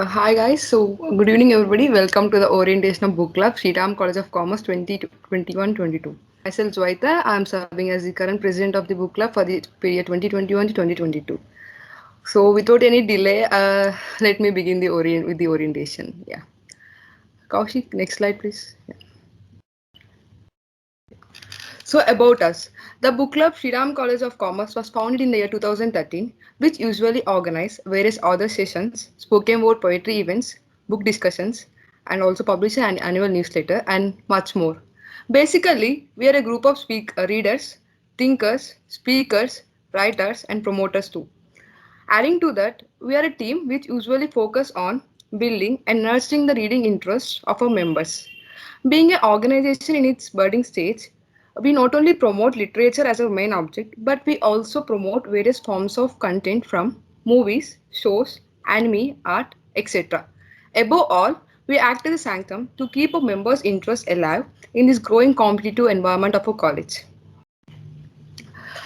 Hi guys, good evening everybody. Welcome to the orientation of book club, Sriram College of Commerce 2021-22. Myself Zwaita, I am serving as the current president of the book club for the period 2021 to 2022. So without any delay, let me begin with the orientation. Yeah, Kaushik, next slide please. Yeah. So about us, the book club Sriram College of Commerce was founded in the year 2013, which usually organize various author sessions, spoken word poetry events, book discussions, and also publish an annual newsletter and much more. Basically, we are a group of readers, thinkers, speakers, writers, and promoters too. Adding to that, we are a team which usually focus on building and nurturing the reading interests of our members. Being an organization in its budding stage, we not only promote literature as our main object, but we also promote various forms of content from movies, shows, anime, art, etc. Above all, we act as a sanctum to keep our members' interests alive in this growing competitive environment of our college.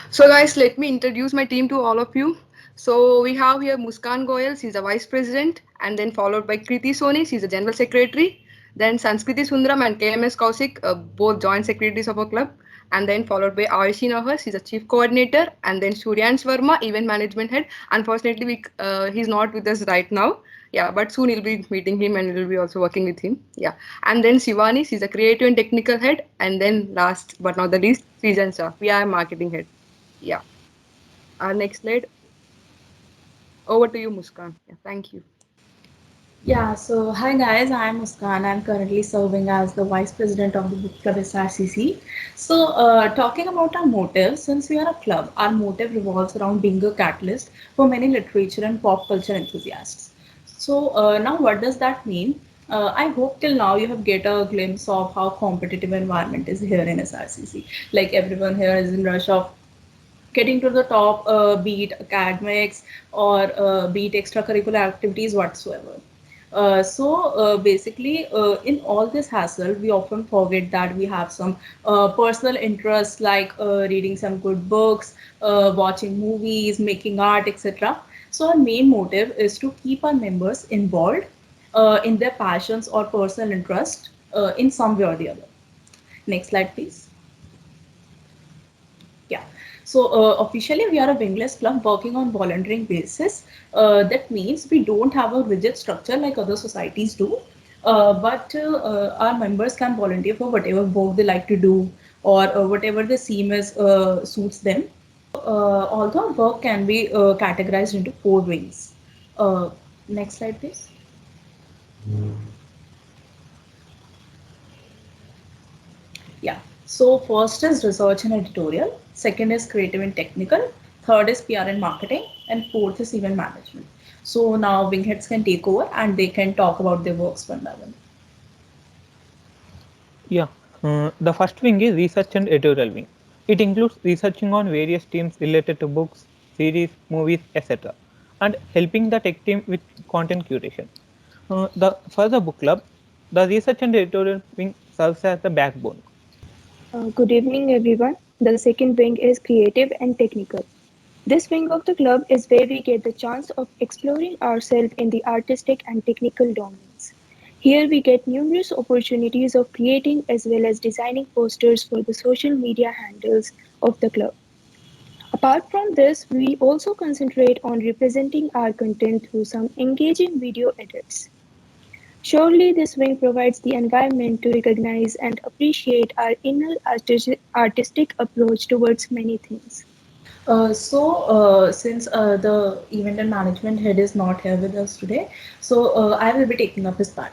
So guys, let me introduce my team to all of you. So we have here Muskan Goyal, she's the vice president, and then followed by Kriti Soni, she's the general secretary. Then Sanskriti Sundaram and KMS Kausik, both joint secretaries of our club. And then followed by Ayushi Nahar, she's the chief coordinator. And then Suryans Verma, event management head. Unfortunately, he's not with us right now. Yeah, but soon you'll be meeting him and we'll be also working with him. Yeah. And then Shivani, she's a creative and technical head. And then last but not the least, Srijan Shah, we are marketing head. Yeah. Our next slide. Over to you, Muskan. Yeah, thank you. Yeah, so hi guys, I'm Muskan. I'm currently serving as the Vice President of the Book Club SRCC. So, talking about our motive, since we are a club, our motive revolves around being a catalyst for many literature and pop culture enthusiasts. So, now what does that mean? I hope till now you have get a glimpse of how competitive environment is here in SRCC. Like everyone here is in rush of getting to the top, be it academics or be it extracurricular activities whatsoever. Basically, in all this hassle, we often forget that we have some personal interests like reading some good books, watching movies, making art, etc. So, our main motive is to keep our members involved in their passions or personal interest in some way or the other. Next slide, please. Yeah. So officially, we are a wingless club working on volunteering basis. That means we don't have a rigid structure like other societies do, but our members can volunteer for whatever work they like to do or whatever the seam is suits them. Although work can be categorized into four wings. Uh, Next slide, please. Yeah. So first is research and editorial, second is creative and technical, third is PR and marketing, and fourth is event management. So now wingheads can take over and they can talk about their works one by one. Yeah, the first wing is research and editorial wing. It includes researching on various themes related to books, series, movies, etc., and helping the tech team with content curation. For the book club, the research and editorial wing serves as the backbone. Good evening, everyone. The second wing is creative and technical. This wing of the club is where we get the chance of exploring ourselves in the artistic and technical domains. Here we get numerous opportunities of creating as well as designing posters for the social media handles of the club. Apart from this, we also concentrate on representing our content through some engaging video edits. Surely this wing provides the environment to recognize and appreciate our inner artistic approach towards many things. Since the event and management head is not here with us today, I will be taking up his part.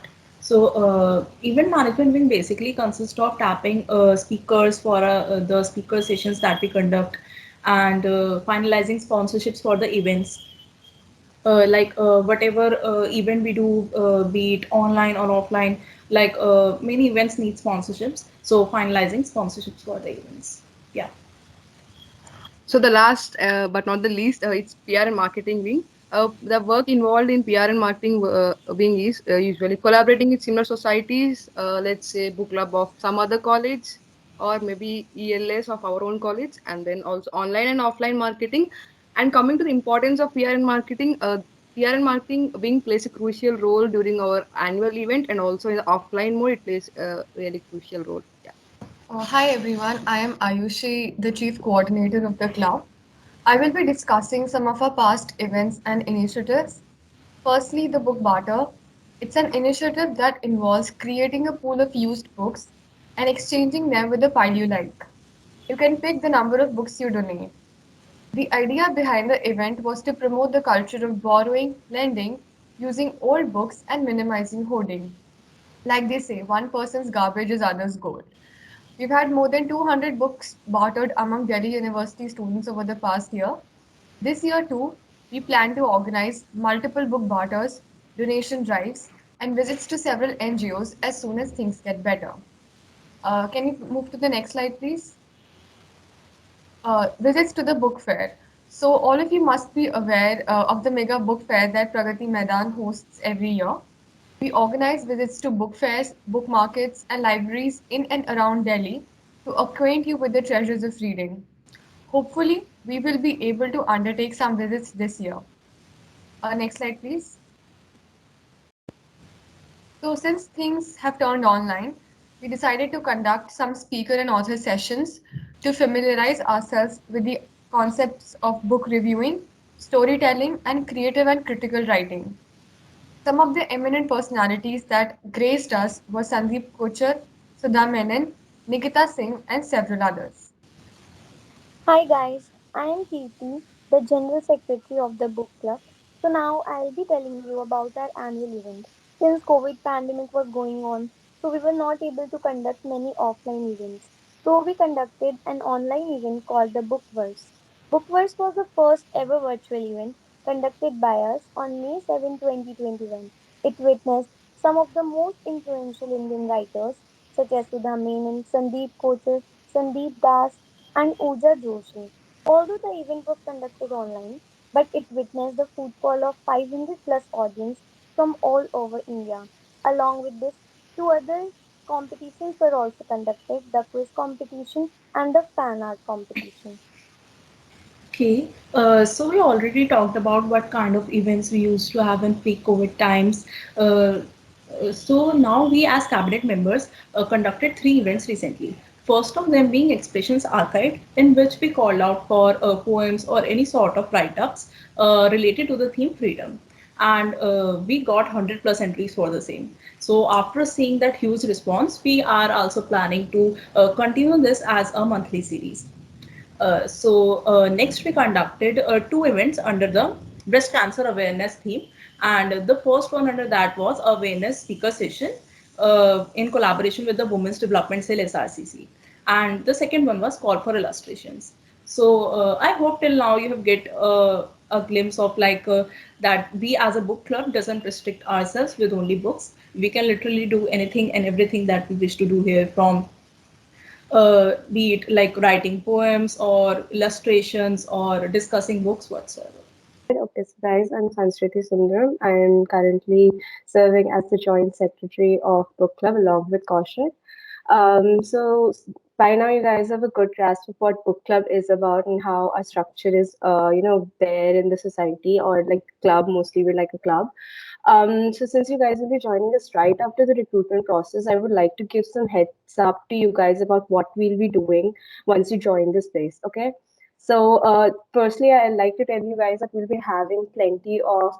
Event management wing basically consists of tapping speakers for the speaker sessions that we conduct and finalizing sponsorships for the events. Whatever event we do, be it online or offline, many events need sponsorships. So finalizing sponsorships for the events. Yeah. So the last but not the least, it's PR and marketing wing. The work involved in PR and marketing wing is usually collaborating with similar societies, let's say book club of some other college or maybe ELS of our own college, and then also online and offline marketing. And coming to the importance of PR and marketing, PR and marketing wing plays a crucial role during our annual event, and also in the offline mode, it plays a really crucial role. Yeah. Hi everyone, I am Ayushi, the Chief Coordinator of the club. I will be discussing some of our past events and initiatives. Firstly, the Book Barter. It's an initiative that involves creating a pool of used books and exchanging them with a pile you like. You can pick the number of books you donate. The idea behind the event was to promote the culture of borrowing, lending, using old books, and minimizing hoarding. Like they say, one person's garbage is others' gold. We've had more than 200 books bartered among Delhi University students over the past year. This year, too, we plan to organize multiple book barters, donation drives, and visits to several NGOs as soon as things get better. Can you move to the next slide, please? Visits to the book fair. So, all of you must be aware of the mega book fair that Pragati Maidan hosts every year. We organize visits to book fairs, book markets, and libraries in and around Delhi to acquaint you with the treasures of reading. Hopefully, we will be able to undertake some visits this year. Next slide, please. So, since things have turned online, we decided to conduct some speaker and author sessions to familiarize ourselves with the concepts of book reviewing, storytelling, and creative and critical writing. Some of the eminent personalities that graced us were Sandeep Kochar, Sudha Menon, Nikita Singh, and several others. Hi guys, I am Kirti, the General Secretary of the Book Club. So now I'll be telling you about our annual event. Since COVID pandemic was going on, so we were not able to conduct many offline events. So we conducted an online event called the Bookverse. Bookverse was the first ever virtual event conducted by us on May 7, 2021. It witnessed some of the most influential Indian writers such as Sudha Menon, Sandeep Kochar, Sandeep Das, and Uja Joshi. Although the event was conducted online, but it witnessed the footfall of 500 plus audience from all over India. Along with this, two other competitions were also conducted, the quiz competition and the fan art competition. Okay, so we already talked about what kind of events we used to have in pre-COVID times. Uh, so now we, as cabinet members, conducted three events recently. First of them being Expressions Archive, in which we called out for poems or any sort of write-ups related to the theme freedom, and we got 100 plus entries for the same. So after seeing that huge response, we are also planning to continue this as a monthly series. Next we conducted two events under the breast cancer awareness theme, and the first one under that was awareness speaker session in collaboration with the Women's Development Cell SRCC, and the second one was call for illustrations. I hope till now you have get a glimpse of that we as a book club doesn't restrict ourselves with only books. We can literally do anything and everything that we wish to do here, from be it like writing poems or illustrations or discussing books whatsoever. Okay, so guys, I'm Sanskriti Sundaram. I am currently serving as the Joint Secretary of Book Club along with Kaushik. By now you guys have a good grasp of what Book Club is about and how our structure is, there in the society, or like club, mostly we're like a club. So since you guys will be joining us right after the recruitment process, I would like to give some heads up to you guys about what we'll be doing once you join this place. Okay. Firstly, I'd like to tell you guys that we'll be having plenty of,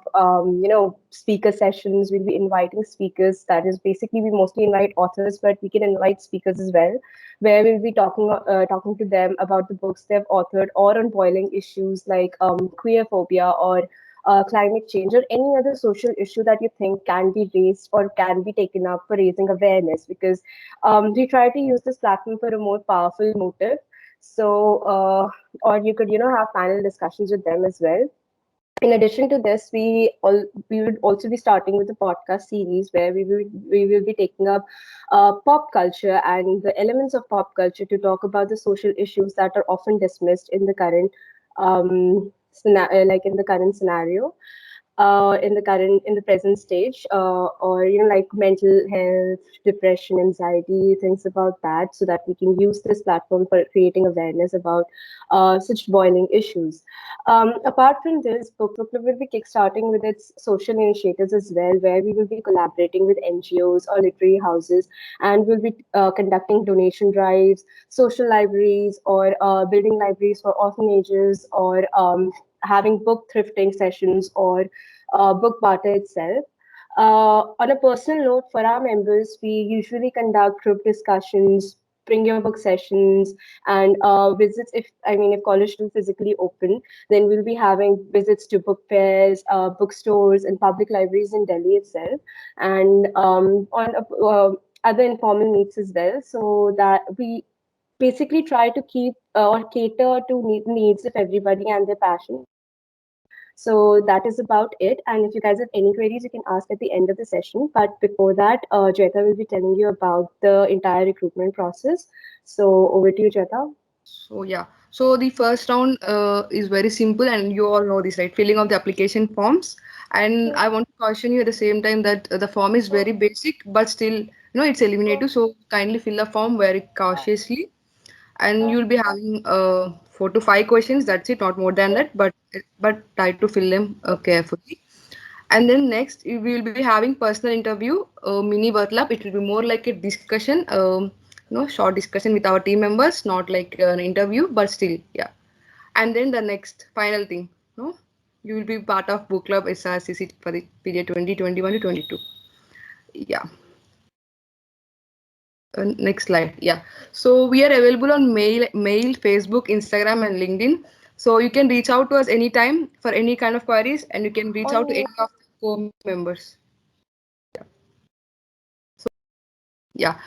speaker sessions. We'll be inviting speakers. That is basically, we mostly invite authors, but we can invite speakers as well, where we'll be talking to them about the books they've authored, or on boiling issues like queer phobia, or climate change, or any other social issue that you think can be raised or can be taken up for raising awareness. Because we try to use this platform for a more powerful motive. Or you could, have panel discussions with them as well. In addition to this, we would also be starting with a podcast series where we will be taking up pop culture and the elements of pop culture to talk about the social issues that are often dismissed in the current like in the current scenario. in the present stage, or like mental health, depression, anxiety, things about that, so that we can use this platform for creating awareness about such boiling issues. Apart from this, Book Club will be kickstarting with its social initiatives as well, where we will be collaborating with NGOs or literary houses, and we'll be conducting donation drives, social libraries, or building libraries for orphanages, or having book thrifting sessions, or book barter itself. On a personal note, for our members, we usually conduct group discussions, bring your book sessions, and visits. If college do physically open, then we'll be having visits to book fairs, bookstores, and public libraries in Delhi itself, and on other informal meets as well. So that we basically try to keep or cater to needs of everybody and their passion. So that is about it. And if you guys have any queries, you can ask at the end of the session. But before that, Jeta will be telling you about the entire recruitment process. So over to you, Jeta. So yeah, so the first round is very simple, and you all know this, right? Filling of the application forms. And I want to caution you at the same time that the form is very basic, but still, it's eliminative. So kindly fill the form very cautiously, and you'll be having 4 to 5 questions. That's it, not more than that. But try to fill them carefully. And then next, we will be having personal interview, mini Birth It will be more like a discussion, short discussion with our team members, not like an interview, but still, yeah. And then the next final thing, you will be part of Book Club SRCC for the period 2021 to 22. Yeah. Next slide. Yeah. So we are available on mail, Facebook, Instagram, and LinkedIn. So you can reach out to us anytime for any kind of queries, and you can reach out to any of the core members. Yeah.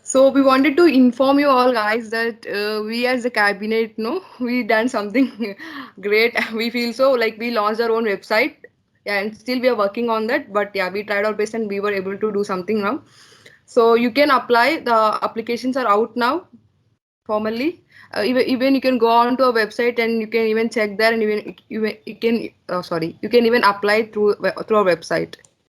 So we wanted to inform you all guys that we as the cabinet, we done something great. We feel so like we launched our own website. Yeah, and still we are working on that. But yeah, we tried our best and we were able to do something now. So you can apply. The applications are out now formally. Even you can go on to our website and you can even check there, and even you can you can even apply through our website.